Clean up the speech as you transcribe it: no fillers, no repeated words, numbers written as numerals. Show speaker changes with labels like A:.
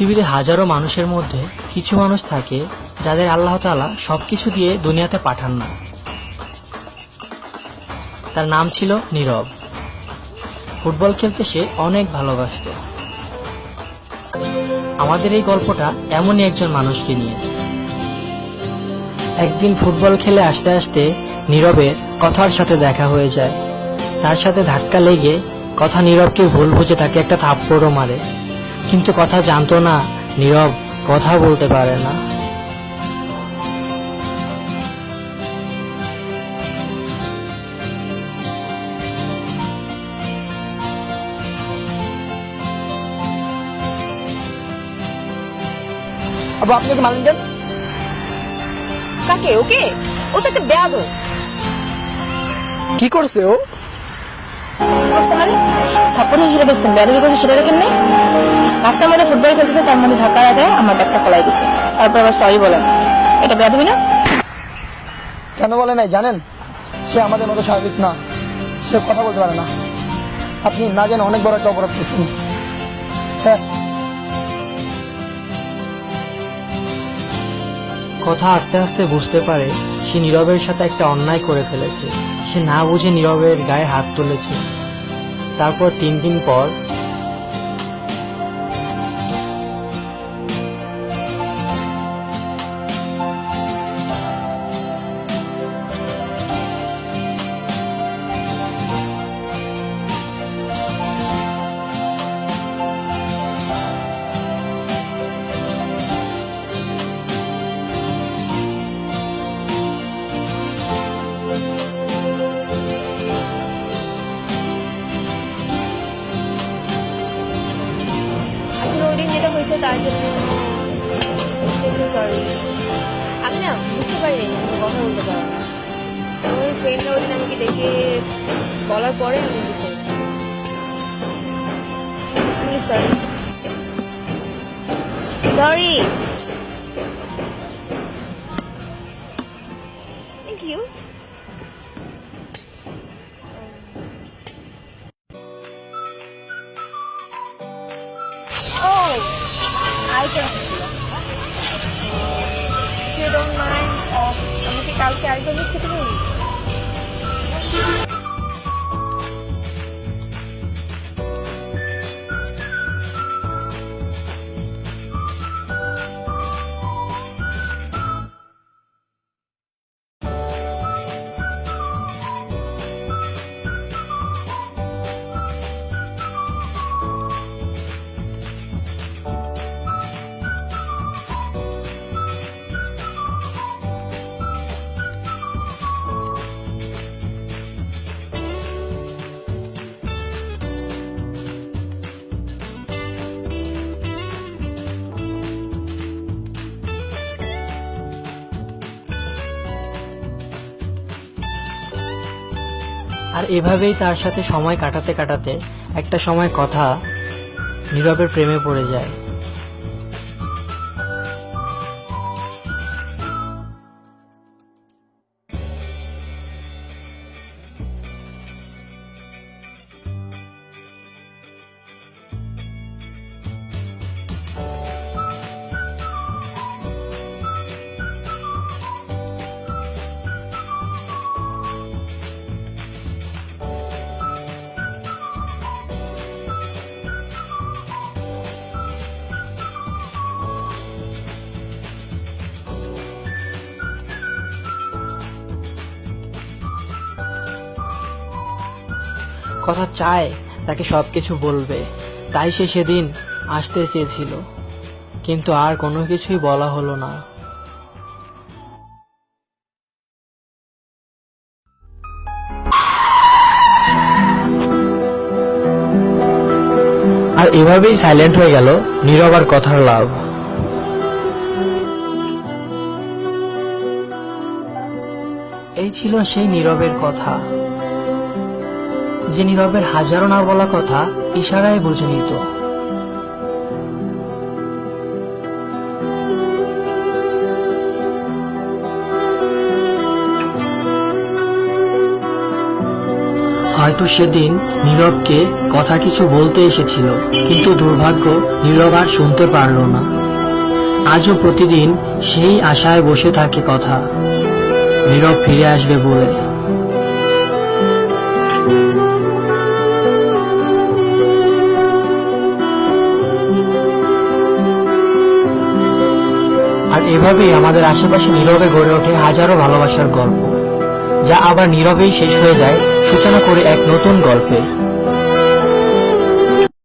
A: পৃথিবীতে হাজারো মানুষের মধ্যে কিছু মানুষ থাকে যাদের আল্লাহ তাআলা সবকিছু দিয়ে দুনিয়াতে পাঠান না। তার নাম ছিল নীরব। ফুটবল খেলতে সে অনেক ভালোবাসত। আমাদের এই গল্পটা এমনই একজন মানুষকে নিয়ে। একদিন ফুটবল খেলে আসতে আসতে নীরবের কথার সাথে দেখা হয়ে যায়। তার সাথে ধাক্কা লেগে কথা নীরবকে ভুল বুঝে তাকে একটা থাপ্পড়ও মারে। কিন্তু কথা জানতো না নীরব কথা বলতে পারে না।
B: আবার আপনি ওকে মারলেন কেন?
C: কাকে? ওকে? ও তো একটা বেয়াদব।
B: কি করছে ও?
C: থাপ্পড় হিসেবে দেখছেন, বেয়াদবি করছে সেটা দেখেন নাই? রাস্তার মধ্যে ফুটবল খেলতেছে, তার মধ্যে ধাক্কা লাগে আমার ব্যাগটা ফলাই দিচ্ছে, তারপর আবার সরি বলেন। এটা বেয়াদবি না?
B: কেন বলে নাই জানেন? সে আমাদের মতো স্বাভাবিক না, সে কথা বলতে পারে না। আপনি না জানেন অনেক বড় একটা অপরাধ করছেন। হ্যাঁ,
A: কথা আস্তে আস্তে বুঝতে পারে সে নীরবের সাথে একটা অন্যায় করে ফেলেছে। সে না বুঝে নীরবের গায়ে হাত তুলেছে। তারপর 3 দিন পর
C: আসলে ওই দিন যেটা হয়েছে তার জন্য সরি। আমি না বুঝতে পারিনি আমি কথা বলতে পারবো না। ওই ফ্রেন্ডরা ওই দিন আমাকে ডেকে বলার পরে আমি বুঝতে পারছি। Sorry sorry. Thank you. Oh, I can if you don't mind, আমাকে কালকে আরেকবার মিট খেতে পারি?
A: আর এভাবেই তার সাথে সময় কাটাতে কাটাতে একটা সময় কথা নীরবের প্রেমে পড়ে যায়। কথা চায় তাকে সবকিছু বলবে, তাই সে সেদিন আসতে চেয়েছিল, কিন্তু আর কোনো কিছুই বলা হলো না। আর এভাবেই সাইলেন্ট হয়ে গেল নীরব আর কথার লাভ। এই ছিল সেই নীরবের কথা, যে নীরবের হাজারো না বলা কথা ইশারায় বুঝে নিত। হয়তো সেদিন নীরবকে কথা কিছু বলতে এসেছিল, কিন্তু দুর্ভাগ্য নীরব আর শুনতে পারল না। আজও প্রতিদিন সেই আশায় বসে থাকে কথা, নীরব ফিরে আসবে বলে। আর এভাবেই আমাদের আশেপাশে নীরবে গড়ে ওঠে হাজারো ভালোবাসার গল্প, যা আবার নীরবেই শেষ হয়ে যায় সূচনা করে এক নতুন গল্পের।